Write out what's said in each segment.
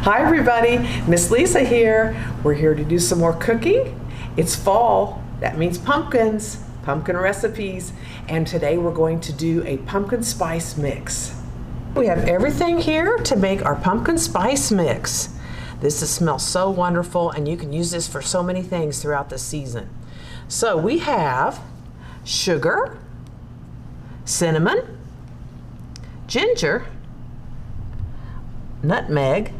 Hi everybody, Miss Lisa here. We're here to do some more cooking. It's fall, that means pumpkins, pumpkin recipes, and today we're going to do a pumpkin spice mix. We have everything here to make our pumpkin spice mix. This smells so wonderful and you can use this for so many things throughout the season. So we have sugar, cinnamon, ginger, nutmeg,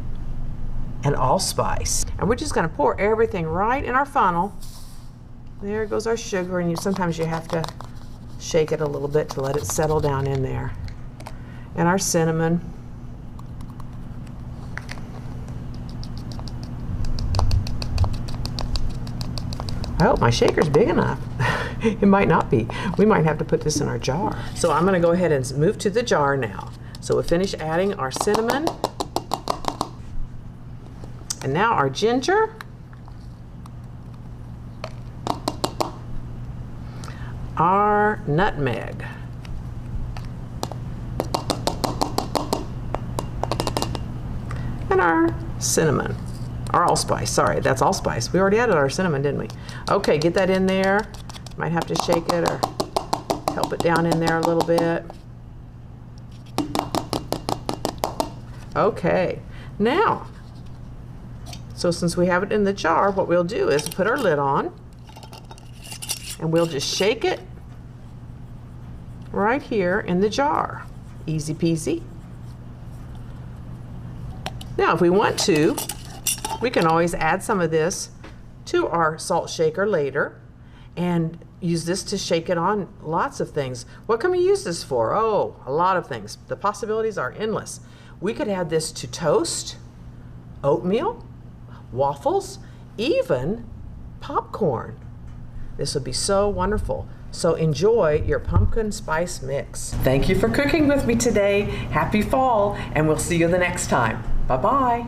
and allspice. And we're just going to pour everything right in our funnel. There goes our sugar, and sometimes you have to shake it a little bit to let it settle down in there. And our cinnamon. I hope my shaker's big enough. It might not be. We might have to put this in our jar. So I'm going to go ahead and move to the jar now. So we'll finish adding our cinnamon. And now our ginger. Our nutmeg. And our cinnamon. Or allspice, sorry, that's allspice. We already added our cinnamon, didn't we? Okay, get that in there. Might have to shake it or help it down in there a little bit. Okay, now, so since we have it in the jar, what we'll do is put our lid on and we'll just shake it right here in the jar. Easy peasy. Now, if we want to, we can always add some of this to our salt shaker later and use this to shake it on lots of things. What can we use this for? Oh, a lot of things. The possibilities are endless. We could add this to toast, oatmeal, waffles, even popcorn. This would be so wonderful. So enjoy your pumpkin spice mix. Thank you for cooking with me today. Happy fall, and we'll see you the next time. Bye-bye.